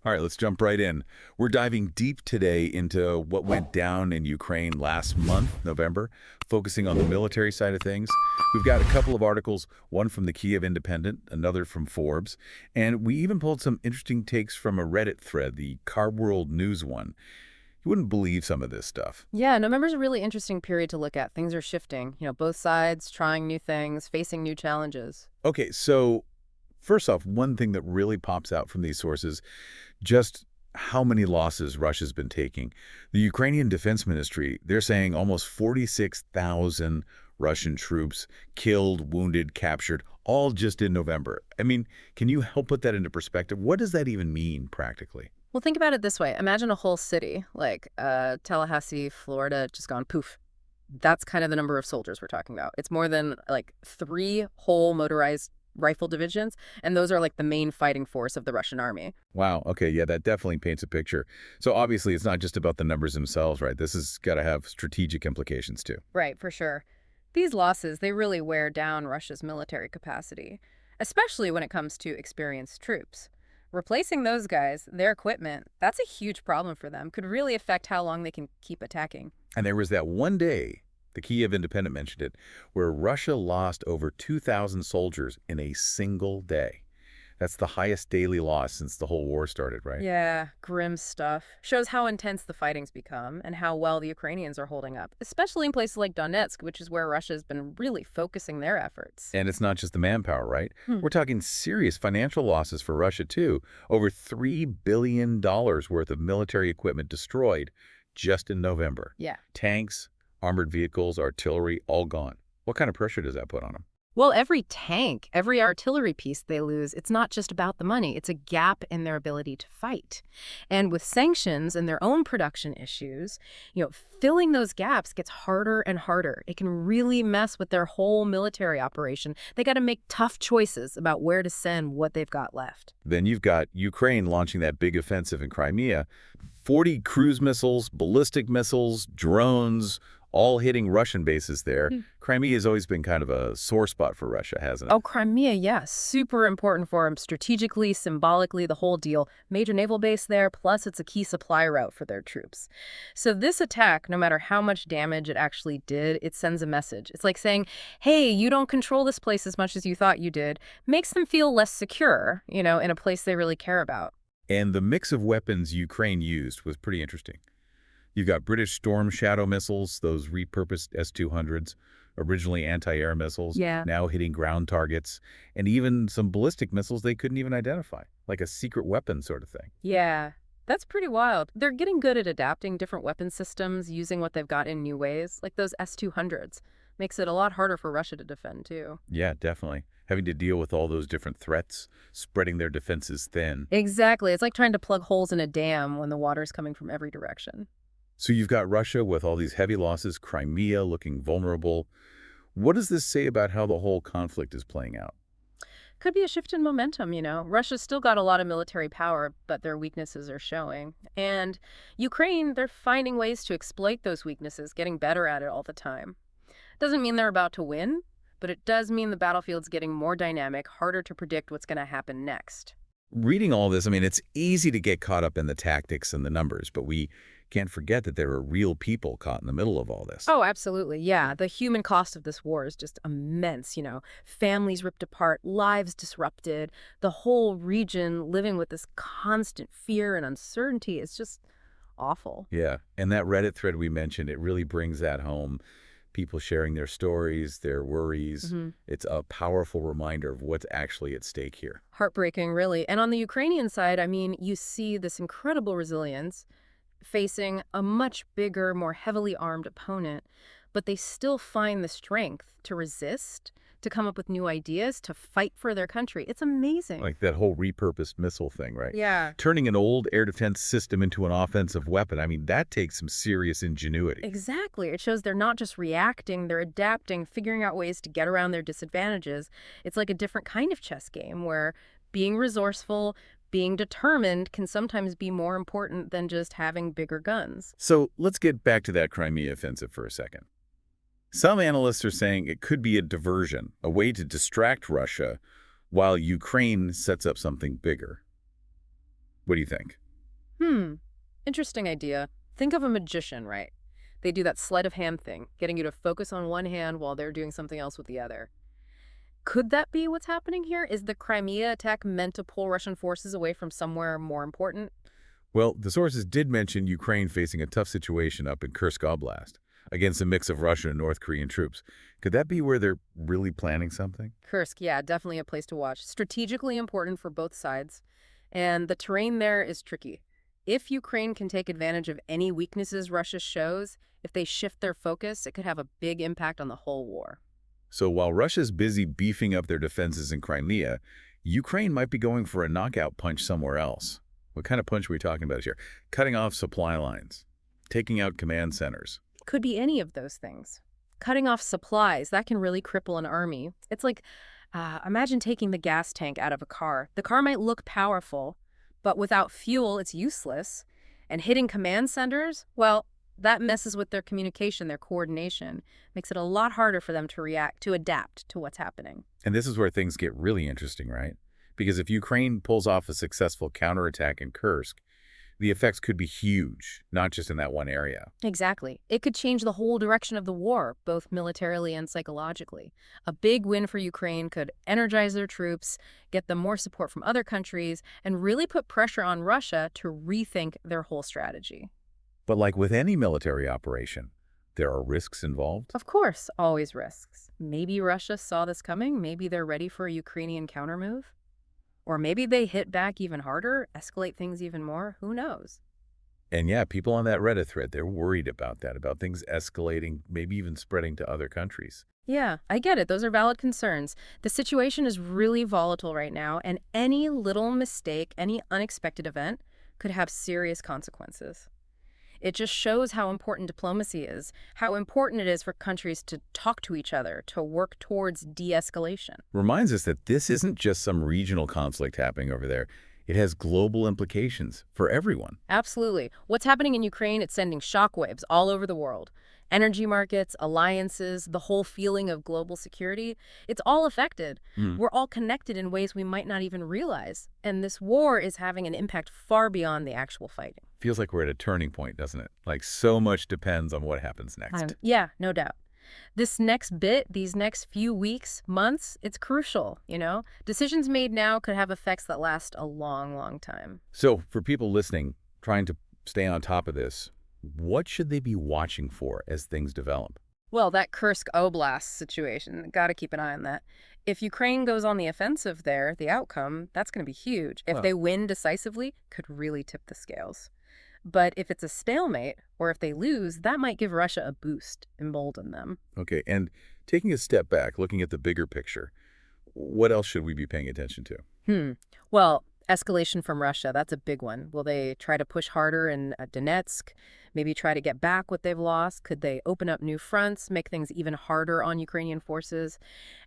All right, let's jump right in. We're diving deep today into what went down in Ukraine last month, November, focusing on the military side of things. We've got a couple of articles, one from the Kiev Independent, another from Forbes, and we even pulled some interesting takes from a Reddit thread, the Car World News one. You wouldn't believe some of this stuff. Yeah, November's a really interesting period to look at. Things are shifting. Both sides trying new things, facing new challenges. Okay, so first off, one thing that really pops out from these sources, just how many losses Russia's been taking. The Ukrainian Defense Ministry, they're saying almost 46,000 Russian troops killed, wounded, captured, all just in November. I mean, can you help put that into perspective? What does that even mean practically? Well, think about it this way. Imagine a whole city, like Tallahassee, Florida, just gone poof. That's kind of the number of soldiers we're talking about. It's more than like three whole motorized rifle divisions, and those are like the main fighting force of the Russian army. Wow, okay, yeah, that definitely paints a picture. So obviously it's not just about the numbers themselves, right? This has got to have strategic implications too. Right, for sure. These losses, they really wear down Russia's military capacity, especially when it comes to experienced troops. Replacing those guys, their equipment, that's a huge problem for them. Could really affect how long they can keep attacking. And there was that one day, the Kiev Independent mentioned it, where Russia lost over 2,000 soldiers in a single day. That's the highest daily loss since the whole war started, right? Yeah, grim stuff. Shows how intense the fighting's become and how well the Ukrainians are holding up, especially in places like Donetsk, which is where Russia's been really focusing their efforts. And it's not just the manpower, right? Hmm. We're talking serious financial losses for Russia, too. Over $3 billion worth of military equipment destroyed just in November. Yeah. Tanks, armored vehicles, artillery, all gone. What kind of pressure does that put on them? Well, every tank, every artillery piece they lose, it's not just about the money. It's a gap in their ability to fight. And with sanctions and their own production issues, filling those gaps gets harder and harder. It can really mess with their whole military operation. They got to make tough choices about where to send what they've got left. Then you've got Ukraine launching that big offensive in Crimea. 40 cruise missiles, ballistic missiles, drones, all hitting Russian bases there. Crimea has always been kind of a sore spot for Russia, hasn't it? Oh, Crimea, yes. Super important for them strategically, symbolically, the whole deal. Major naval base there, plus it's a key supply route for their troops. So this attack, no matter how much damage it actually did, it sends a message. It's like saying, hey, you don't control this place as much as you thought you did. Makes them feel less secure, in a place they really care about. And the mix of weapons Ukraine used was pretty interesting. You've got British Storm Shadow missiles, those repurposed S-200s, originally anti-air missiles, Yeah. now hitting ground targets, and even some ballistic missiles they couldn't even identify, like a secret weapon sort of thing. Yeah, that's pretty wild. They're getting good at adapting different weapon systems, using what they've got in new ways, like those S-200s. Makes it a lot harder for Russia to defend, too. Yeah, definitely. Having to deal with all those different threats, spreading their defenses thin. Exactly. It's like trying to plug holes in a dam when the water's coming from every direction. So you've got Russia with all these heavy losses, Crimea looking vulnerable. What does this say about how the whole conflict is playing out? Could be a shift in momentum. Russia's still got a lot of military power, but their weaknesses are showing. And Ukraine, they're finding ways to exploit those weaknesses, getting better at it all the time. Doesn't mean they're about to win, but it does mean the battlefield's getting more dynamic, harder to predict what's going to happen next. Reading all this, I mean, it's easy to get caught up in the tactics and the numbers, but we can't forget that there are real people caught in the middle of all this. Oh, absolutely. Yeah. The human cost of this war is just immense. Families ripped apart, lives disrupted, the whole region living with this constant fear and uncertainty. It's just awful. Yeah, and that Reddit thread we mentioned, it really brings that home. People sharing their stories, their worries. It's a powerful reminder of what's actually at stake here. Heartbreaking, really. And on the Ukrainian side, I mean, you see this incredible resilience facing a much bigger, more heavily armed opponent, but they still find the strength to resist, to come up with new ideas, to fight for their country. It's amazing. Like that whole repurposed missile thing, right? Yeah, Turning an old air defense system into an offensive weapon, I mean, that takes some serious ingenuity. exactly. It shows they're not just reacting, they're adapting, figuring out ways to get around their disadvantages. It's like a different kind of chess game where being resourceful, being determined can sometimes be more important than just having bigger guns. So let's get back to that Crimea offensive for a second. Some analysts are saying it could be a diversion, a way to distract Russia while Ukraine sets up something bigger. What do you think? Hmm. Interesting idea. Think of a magician, right? They do that sleight of hand thing, getting you to focus on one hand while they're doing something else with the other. Could that be what's happening here? Is the Crimea attack meant to pull Russian forces away from somewhere more important? Well, the sources did mention Ukraine facing a tough situation up in Kursk Oblast against a mix of Russian and North Korean troops. Could that be where they're really planning something? Kursk, yeah, definitely a place to watch. Strategically important for both sides. And the terrain there is tricky. If Ukraine can take advantage of any weaknesses Russia shows, if they shift their focus, it could have a big impact on the whole war. So while Russia's busy beefing up their defenses in Crimea, Ukraine might be going for a knockout punch somewhere else. What kind of punch are we talking about here? Cutting off supply lines, taking out command centers. Could be any of those things. Cutting off supplies, that can really cripple an army. It's like, imagine taking the gas tank out of a car. The car might look powerful, but without fuel, it's useless. And hitting command centers, well, that messes with their communication, their coordination, makes it a lot harder for them to react, to adapt to what's happening. And this is where things get really interesting, right? Because if Ukraine pulls off a successful counterattack in Kursk, the effects could be huge, not just in that one area. Exactly. It could change the whole direction of the war, both militarily and psychologically. A big win for Ukraine could energize their troops, get them more support from other countries, and really put pressure on Russia to rethink their whole strategy. But like with any military operation, there are risks involved. Of course, always risks. Maybe Russia saw this coming. Maybe they're ready for a Ukrainian countermove. Or maybe they hit back even harder, escalate things even more. Who knows? And yeah, people on that Reddit thread, they're worried about that, about things escalating, maybe even spreading to other countries. Yeah, I get it. Those are valid concerns. The situation is really volatile right now, and any little mistake, any unexpected event could have serious consequences. It just shows how important diplomacy is, how important it is for countries to talk to each other, to work towards de-escalation. Reminds us that this isn't just some regional conflict happening over there. It has global implications for everyone. Absolutely. What's happening in Ukraine, it's sending shockwaves all over the world. Energy markets, alliances, the whole feeling of global security, it's all affected. Hmm. We're all connected in ways we might not even realize. And this war is having an impact far beyond the actual fighting. Feels like we're at a turning point, doesn't it? Like so much depends on what happens next. Yeah, no doubt. This next bit, these next few weeks, months, it's crucial, you know? Decisions made now could have effects that last a long, long time. So for people listening, trying to stay on top of this, what should they be watching for as things develop? Well, that Kursk Oblast situation, got to keep an eye on that. If Ukraine goes on the offensive there, the outcome, that's going to be huge. If Huh. they win decisively, could really tip the scales. But if it's a stalemate, or if they lose, that might give Russia a boost, embolden them. Okay, and taking a step back, looking at the bigger picture, what else should we be paying attention to? Well, escalation from Russia, that's a big one. Will they try to push harder in Donetsk? Maybe try to get back what they've lost? Could they open up new fronts, make things even harder on Ukrainian forces?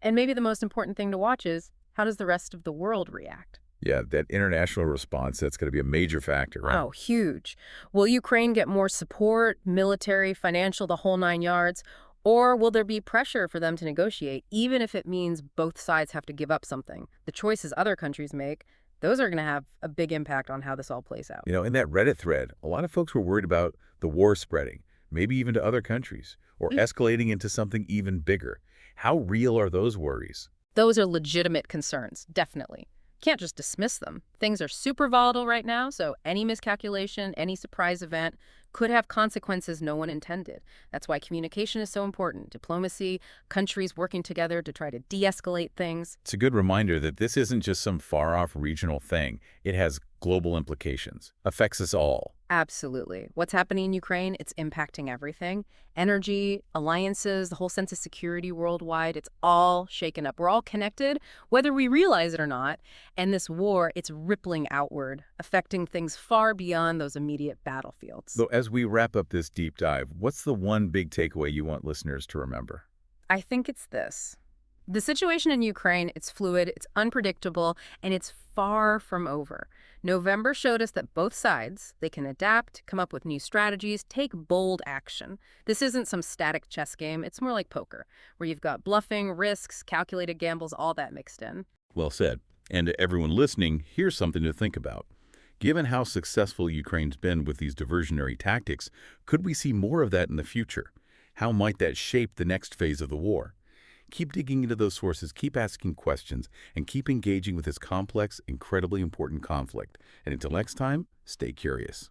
And maybe the most important thing to watch is, how does the rest of the world react? Yeah, that international response, that's going to be a major factor, right? Oh, huge. Will Ukraine get more support, military, financial, the whole nine yards? Or will there be pressure for them to negotiate, even if it means both sides have to give up something? The choices other countries make, those are going to have a big impact on how this all plays out. You know, in that Reddit thread, a lot of folks were worried about the war spreading, maybe even to other countries, or escalating into something even bigger. How real are those worries? Those are legitimate concerns, definitely. Can't just dismiss them. Things are super volatile right now, so any miscalculation, any surprise event could have consequences no one intended. That's why communication is so important. Diplomacy, countries working together to try to de-escalate things. It's a good reminder that this isn't just some far-off regional thing. It has global implications, affects us all. Absolutely. What's happening in Ukraine, it's impacting everything. Energy, alliances, the whole sense of security worldwide, it's all shaken up. We're all connected, whether we realize it or not. And this war, it's rippling outward, affecting things far beyond those immediate battlefields. So as we wrap up this deep dive, what's the one big takeaway you want listeners to remember? I think it's this. The situation in Ukraine, it's fluid, it's unpredictable, and it's far from over. November showed us that both sides, they can adapt, come up with new strategies, take bold action. This isn't some static chess game. It's more like poker, where you've got bluffing, risks, calculated gambles, all that mixed in. Well said. And to everyone listening, here's something to think about. Given how successful Ukraine's been with these diversionary tactics, could we see more of that in the future? How might that shape the next phase of the war? Keep digging into those sources, keep asking questions, and keep engaging with this complex, incredibly important conflict. And until next time, stay curious.